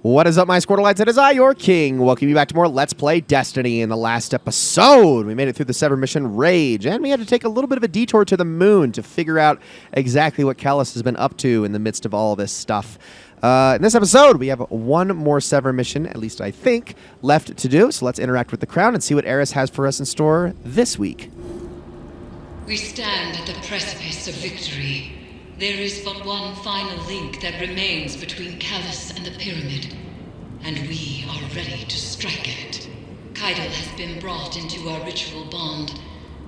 What is up, my Squirtleites? It is I, your king. Welcome you back to more Let's Play Destiny. In the last episode, we made it through the Sever mission Rage, and we had to take a little bit of a detour to the moon to figure out exactly what Caiatl has been up to in the midst of all this stuff. In this episode, we have one more Sever mission, at least I think, left to do. So let's interact with the crown and see what Eris has for us in store this week. We stand at the precipice of victory. There is but one final link that remains between Caiatl and the pyramid, and we are ready to strike at it. Caiatl has been brought into our ritual bond.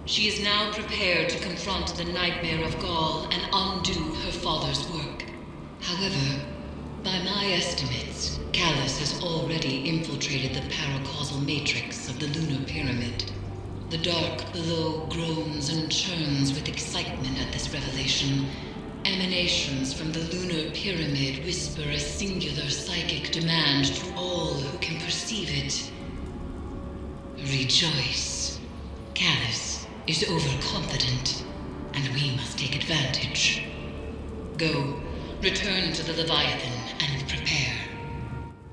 She is now prepared to confront the nightmare of Gaul and undo her father's work. However, by my estimates, Caiatl has already infiltrated the paracausal matrix of the lunar pyramid. The dark below groans and churns with excitement at this revelation. Emanations from the lunar pyramid whisper a singular psychic demand to all who can perceive it. Rejoice. Caiatl is overconfident, and we must take advantage. Go, return to the Leviathan and prepare.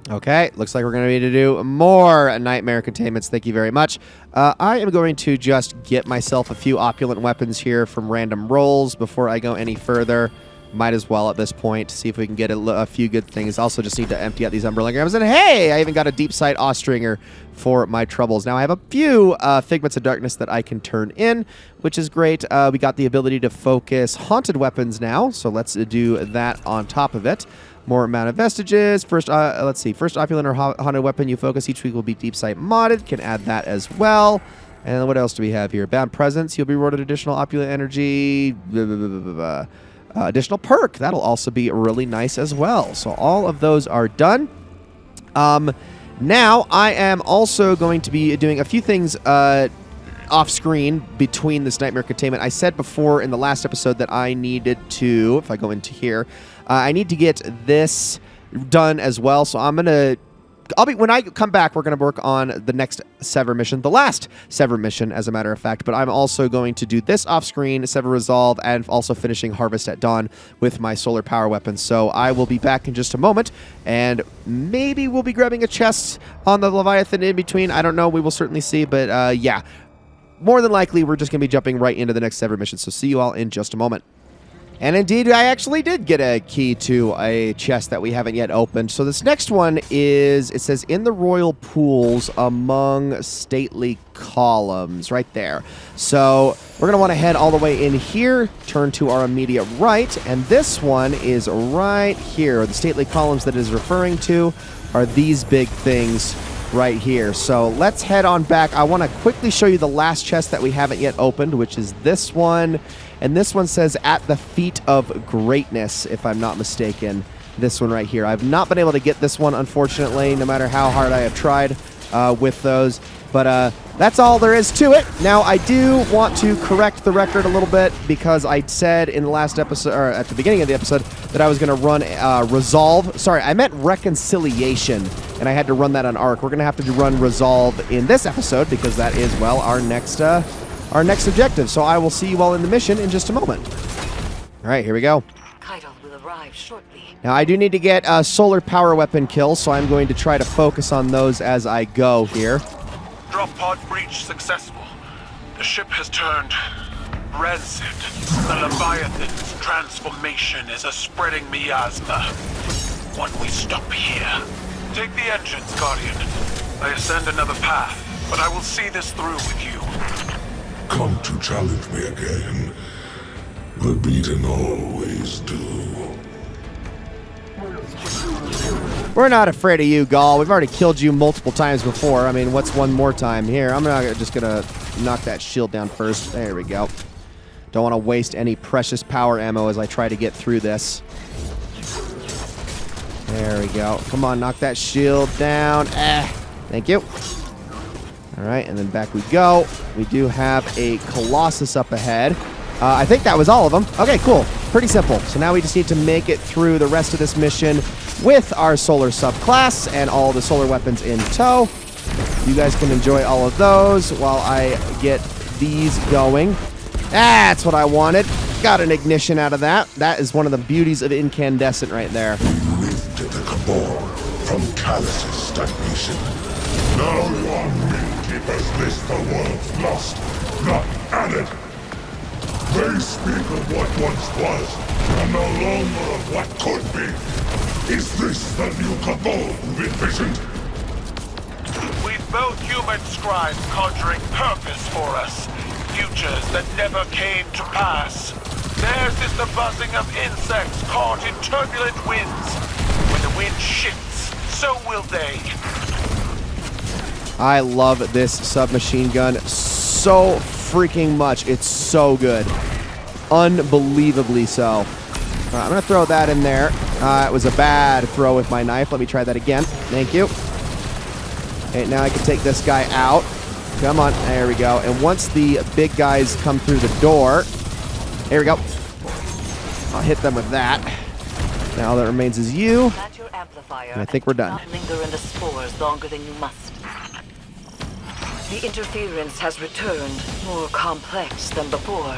Okay, looks like we're going to need to do more nightmare containments. Thank you very much. I am going to just get myself a few opulent weapons here from random rolls before I go any further. Might as well at this point, see if we can get a few good things. Also just need to empty out these umbrellograms. And hey, I even got a deep sight Austringer for my troubles. Now I have a few Figments of Darkness that I can turn in, which is great. We got the ability to focus haunted weapons now, so let's do that on top of it. More amount of vestiges. First, let's see. First opulent or haunted weapon you focus each week will be deep sight modded. Can add that as well. And what else do we have here? Bound presence. You'll be rewarded additional opulent energy. Additional perk. That'll also be really nice as well. So all of those are done. Now I am also going to be doing a few things off screen between this nightmare containment. I said before in the last episode that I needed to, if I go into here, I need to get this done as well. So when I come back, we're going to work on the next Sever mission, the last Sever mission, as a matter of fact. But I'm also going to do this off screen, Sever Resolve, and also finishing Harvest at Dawn with my solar power weapons. So I will be back in just a moment, and maybe we'll be grabbing a chest on the Leviathan in between. I don't know. We will certainly see. But yeah, more than likely, we're just going to be jumping right into the next Sever mission. So see you all in just a moment. And indeed, I actually did get a key to a chest that we haven't yet opened. So this next one is, it says, in the royal pools among stately columns, right there. So we're going to want to head all the way in here, turn to our immediate right, and this one is right here. The stately columns that it is referring to are these big things right here. So let's head on back. I want to quickly show you the last chest that we haven't yet opened, which is this one. And this one says, at the feet of greatness, if I'm not mistaken. This one right here. I've not been able to get this one, unfortunately, no matter how hard I have tried with those. But that's all there is to it. Now, I do want to correct the record a little bit, because I said in the last episode, or at the beginning of the episode, that I was going to run Resolve. Sorry, I meant Reconciliation, and I had to run that on Arc. We're going to have to run Resolve in this episode, because that is, well, our next objective. So I will see you all in the mission in just a moment. All right, here we go. Caiatl will arrive shortly. Now, I do need to get a solar power weapon kills, so I'm going to try to focus on those as I go here. Drop pod breach successful. The ship has turned rancid. The Leviathan's transformation is a spreading miasma. When we stop here, take the engines, Guardian. I ascend another path, but I will see this through with you. Come to challenge me again. The beaten always do. We're not afraid of you, Gaul. We've already killed you multiple times before. I mean, what's one more time? Here, I'm just going to knock that shield down first. There we go. Don't want to waste any precious power ammo as I try to get through this. There we go. Come on, knock that shield down. Thank you. All right, and then back we go. We do have a Colossus up ahead. I think that was all of them. Okay, cool. Pretty simple. So now we just need to make it through the rest of this mission with our solar subclass and all the solar weapons in tow. You guys can enjoy all of those while I get these going. That's what I wanted. Got an ignition out of that. That is one of the beauties of incandescent right there. Lifted the cabal from Callus' stagnation. Now you are Keeper's list the world's lost, not added. They speak of what once was, and no longer of what could be. Is this the new cabal you've envisioned? We've both human scribes conjuring purpose for us. Futures that never came to pass. Theirs is the buzzing of insects caught in turbulent winds. When the wind shifts, so will they. I love this submachine gun so freaking much. It's so good. Unbelievably so. All right, I'm going to throw that in there. It was a bad throw with my knife. Let me try that again. Thank you. Okay, now I can take this guy out. Come on. There we go. And once the big guys come through the door, here we go. I'll hit them with that. Now all that remains is you. And I think we're done. Not linger in the spores longer than you must. The interference has returned, more complex than before.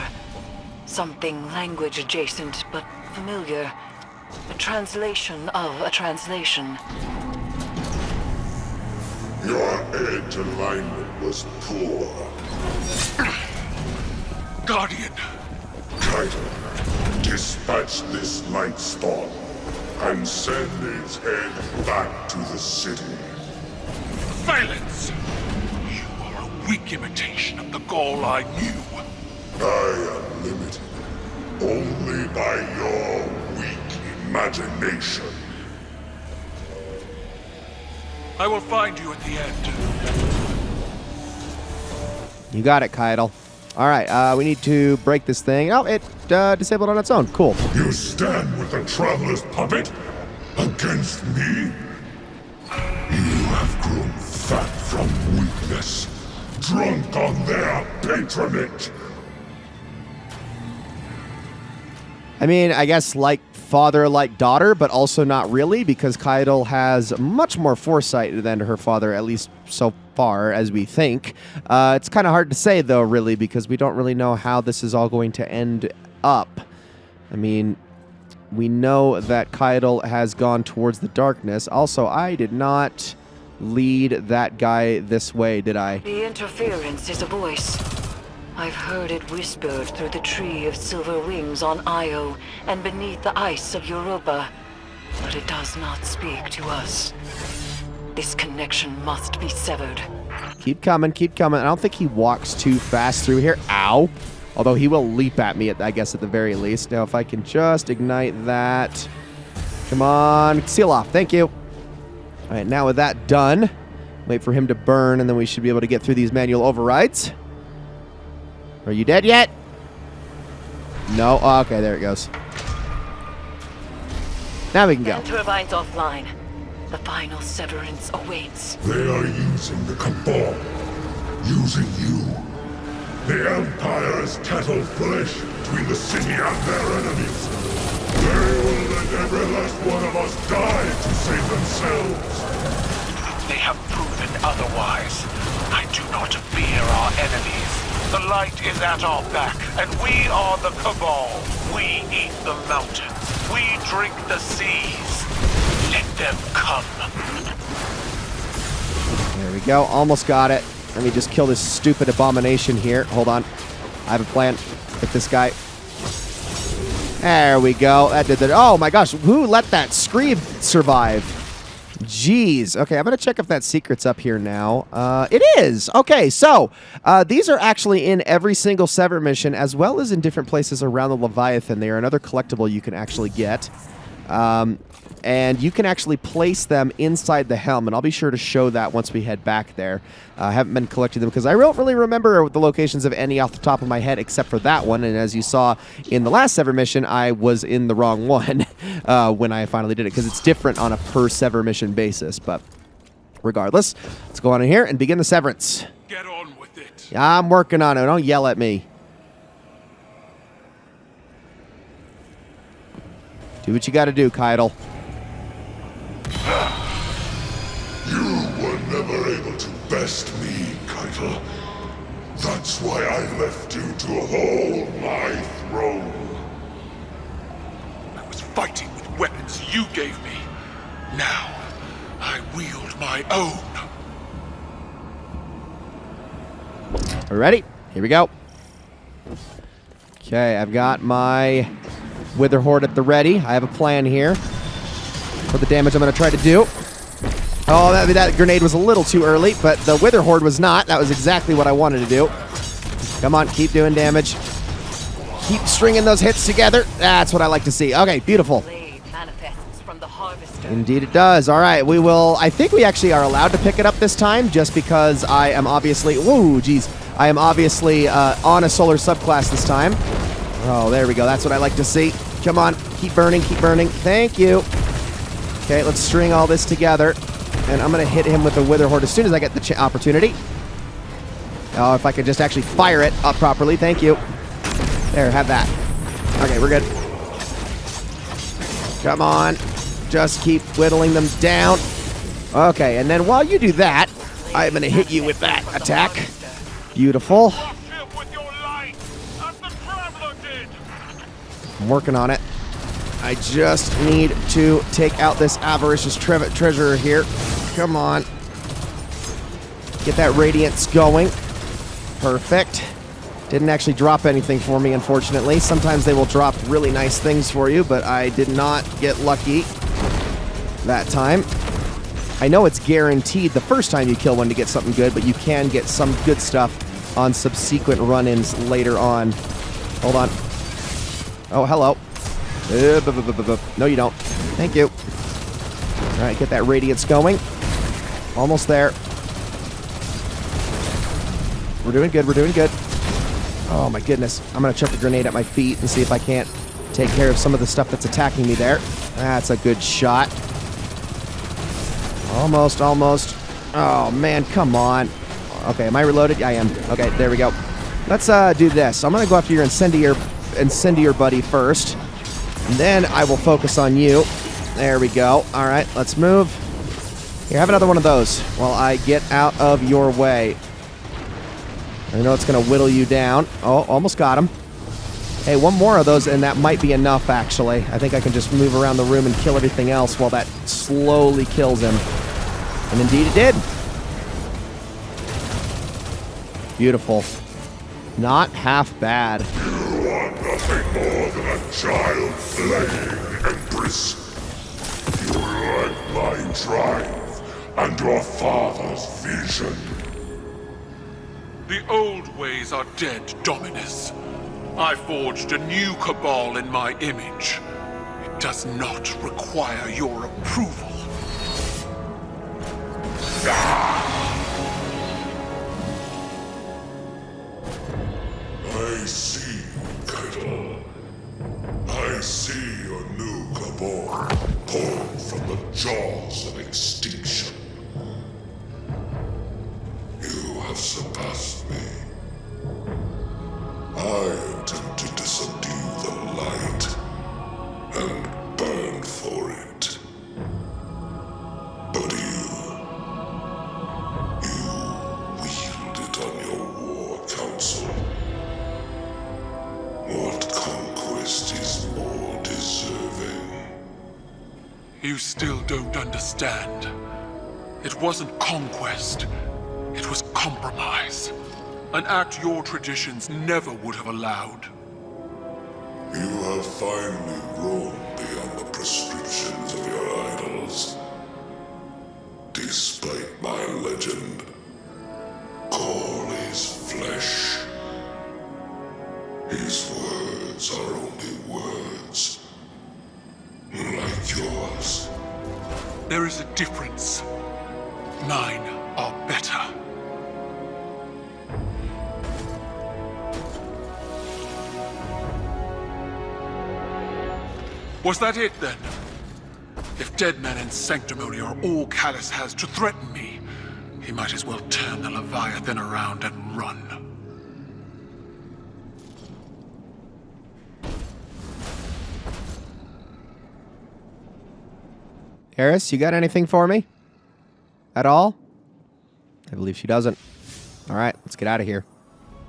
Something language adjacent, but familiar. A translation of a translation. Your edge alignment was poor. Guardian! Caiatl, dispatch this light storm and send its head back to the city. Silence! You are a weak imitation of the Gaul I knew. I am limited only by your weak imagination. I will find you at the end. You got it, Caiatl. All right, we need to break this thing. Oh, it disabled on its own. Cool. You stand with the Traveler's puppet against me? You have grown fat from weakness, drunk on their patronage. I mean, I guess like father, like daughter, but also not really, because Caiatl has much more foresight than her father, at least so far as we think. It's kind of hard to say, though, really, because we don't really know how this is all going to end up. I mean, we know that Caiatl has gone towards the darkness. Also, I did not lead that guy this way, did I? The interference is a voice. I've heard it whispered through the tree of silver wings on Io and beneath the ice of Europa. But it does not speak to us. This connection must be severed. Keep coming, keep coming. I don't think he walks too fast through here. Ow. Although he will leap at me, I guess, at the very least. Now, if I can just ignite that. Come on. Seal off. Thank you. All right, now with that done, wait for him to burn, and then we should be able to get through these manual overrides. Are you dead yet? No? Oh, okay, there it goes. Now we can go. And turbines offline. The final severance awaits. They are using the cabal, using you. The Empire is cattle flesh between the city and their enemies. They will let every last one of us die to save themselves. They have proven otherwise. I do not fear our enemies. The light is at our back, and we are the cabal. We eat the mountains. We drink the seas. Let them come. There we go. Almost got it. Let me just kill this stupid abomination here. Hold on. I have a plan. Hit this guy. There we go. That did it. Oh my gosh. Who let that scream survive? Jeez. Okay, I'm going to check if that secret's up here now. It is. Okay, so these are actually in every single Sever mission, as well as in different places around the Leviathan. They are another collectible you can actually get. And you can actually place them inside the helm, and I'll be sure to show that once we head back there. I haven't been collecting them because I don't really remember the locations of any off the top of my head except for that one, and as you saw in the last Sever mission, I was in the wrong one when I finally did it, because it's different on a per Sever mission basis, but regardless, let's go on in here and begin the severance. Get on with it. Yeah, I'm working on it. Don't yell at me. Do what you gotta do, Caiatl. You were never able to best me, Caiatl. That's why I left you to hold my throne. I was fighting with weapons you gave me. Now, I wield my own. Ready? Here we go. Okay, I've got my Wither Horde at the ready. I have a plan here for the damage I'm going to try to do. Oh, that grenade was a little too early, but the Wither Horde was not. That was exactly what I wanted to do. Come on, keep doing damage. Keep stringing those hits together. That's what I like to see. Okay, beautiful. Blade manifests from the harvester. Indeed it does. All right, we will... I think we actually are allowed to pick it up this time, just because I am obviously... Whoa, geez. I am obviously on a solar subclass this time. Oh, there we go. That's what I like to see. Come on, keep burning, keep burning. Thank you. Okay, let's string all this together. And I'm going to hit him with the Wither Horde as soon as I get the opportunity. Oh, if I could just actually fire it up properly. Thank you. There, have that. Okay, we're good. Come on. Just keep whittling them down. Okay, and then while you do that, I'm going to hit you with that attack. Beautiful. I'm working on it. I just need to take out this avaricious treasurer here. Come on. Get that radiance going. Perfect. Didn't actually drop anything for me, unfortunately. Sometimes they will drop really nice things for you, but I did not get lucky that time. I know it's guaranteed the first time you kill one to get something good, but you can get some good stuff on subsequent run-ins later on. Hold on. Oh, hello. No, you don't. Thank you. All right, get that radiance going. Almost there. We're doing good. We're doing good. Oh, my goodness. I'm going to chuck a grenade at my feet and see if I can't take care of some of the stuff that's attacking me there. That's a good shot. Almost, almost. Oh, man, come on. Okay, am I reloaded? I am. Okay, there we go. Let's do this. I'm going to go after your incendiary buddy first. And then I will focus on you. There we go. All right, let's move. Here, have another one of those while I get out of your way. I know it's going to whittle you down. Oh, almost got him. Hey, one more of those, and that might be enough, actually. I think I can just move around the room and kill everything else while that slowly kills him. And indeed it did. Beautiful. Not half bad. You are nothing more than a child playing Empress. You lack my drive and your father's vision. The old ways are dead, Dominus. I forged a new cabal in my image. It does not require your approval. I see you, Caiatl. I see your new cabal pulled from the jaws of extinction. You have surpassed me. I attempted to subdue the light and burn for it. But you wield it on your war council. What conquest is more deserving? You still don't understand. It wasn't conquest. It was compromise. An act your traditions never would have allowed. You have finally grown beyond the prescriptions of your idols. Despite my legend, Call is flesh. His words are only words. Like yours. There is a difference. Mine are better. Was that it, then? If dead men and sanctimony are all Callus has to threaten me, he might as well turn the Leviathan around and run. Eris, you got anything for me? At all? I believe she doesn't. All right, let's get out of here.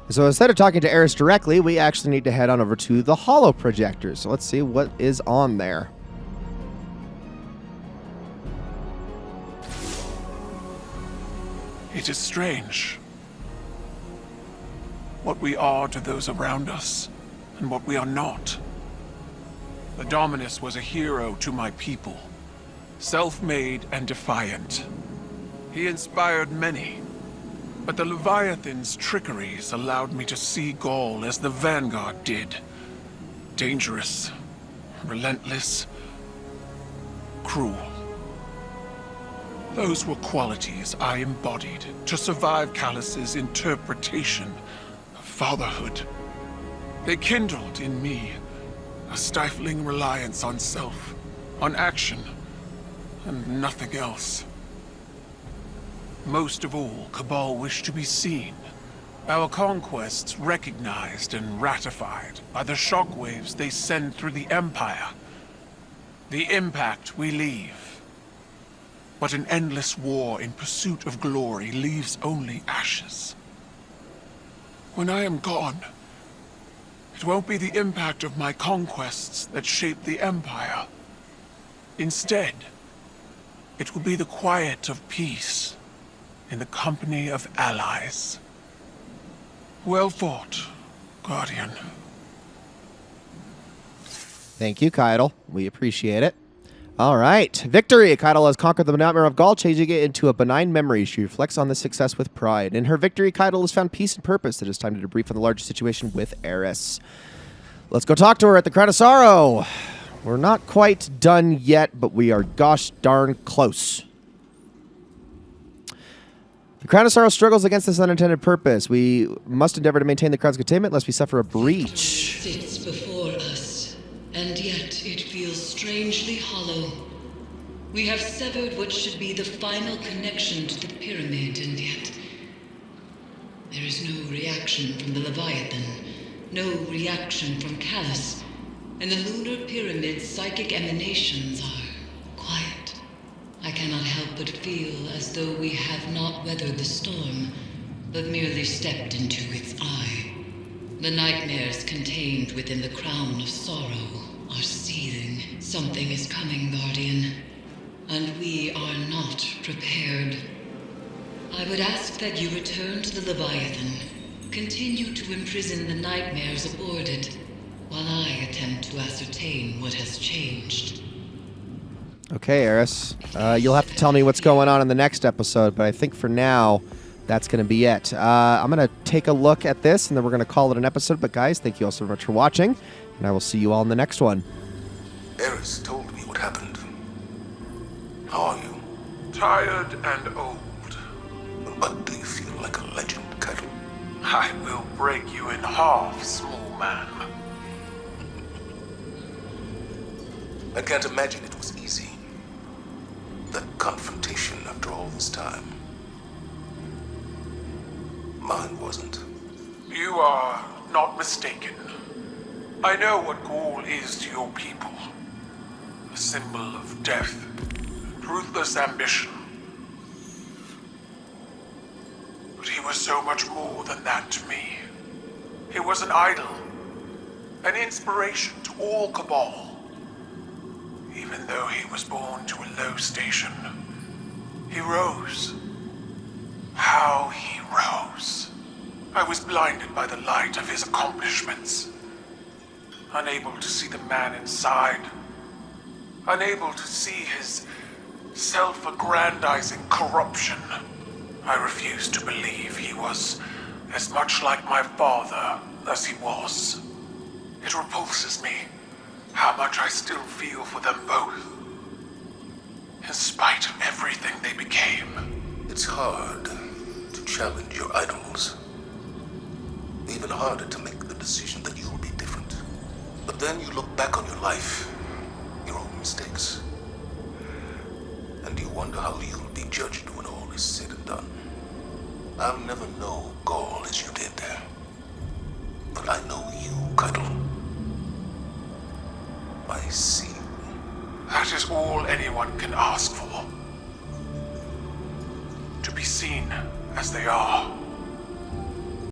So instead of talking to Eris directly, we actually need to head on over to the holo projector. So let's see what is on there. It is strange. What we are to those around us, and what we are not. The Dominus was a hero to my people. Self-made and defiant. He inspired many. But the Leviathan's trickeries allowed me to see Gaul as the Vanguard did. Dangerous, relentless, cruel. Those were qualities I embodied to survive Callus's interpretation of fatherhood. They kindled in me a stifling reliance on self, on action, and nothing else. Most of all, Cabal wished to be seen. Our conquests recognized and ratified by the shockwaves they send through the Empire. The impact we leave. But an endless war in pursuit of glory leaves only ashes. When I am gone, it won't be the impact of my conquests that shape the Empire. Instead, it will be the quiet of peace in the company of allies. Well fought, Guardian. Thank you, Caiatl. We appreciate it. All right. Victory! Caiatl has conquered the nightmare of Gaul, changing it into a benign memory. She reflects on this success with pride. In her victory, Caiatl has found peace and purpose. It is time to debrief on the larger situation with Eris. Let's go talk to her at the Crown of Sorrow. We're not quite done yet, but we are gosh darn close. The Crown of Sorrow struggles against this unintended purpose. We must endeavor to maintain the Crown's containment lest we suffer a breach. Sits before us, and yet it feels strangely hollow. We have severed what should be the final connection to the pyramid, and yet there is no reaction from the Leviathan, no reaction from Callus, and the lunar pyramid's psychic emanations are quiet. I cannot help but feel as though we have not weathered the storm, but merely stepped into its eye. The nightmares contained within the Crown of Sorrow are seething. Something is coming, Guardian, and we are not prepared. I would ask that you return to the Leviathan. Continue to imprison the nightmares aboard it, while I attempt to ascertain what has changed. Okay, Eris. You'll have to tell me what's going on in the next episode, but I think for now, that's going to be it. I'm going to take a look at this, and then we're going to call it an episode. But guys, thank you all so much for watching, and I will see you all in the next one. Eris told me what happened. How are you? Tired and old. But do you feel like a legend, Caiatl? I will break you in half, small man. I can't imagine it was easy. That confrontation after all this time. Mine wasn't. You are not mistaken. I know what Gaul is to your people. A symbol of death, ruthless ambition. But he was so much more than that to me. He was an idol, an inspiration to all Cabal. Even though he was born to a low station, he rose. How he rose. I was blinded by the light of his accomplishments. Unable to see the man inside. Unable to see his self-aggrandizing corruption. I refused to believe he was as much like my father as he was. It repulses me how much I still feel for them both. In spite of everything they became. It's hard to challenge your idols. Even harder to make the decision that you will be different. But then you look back on your life, your own mistakes, and you wonder how you'll be judged when all is said and done. I'll never know Gaul as you did, but I know you, Caiatl. I see. That is all anyone can ask for. To be seen as they are.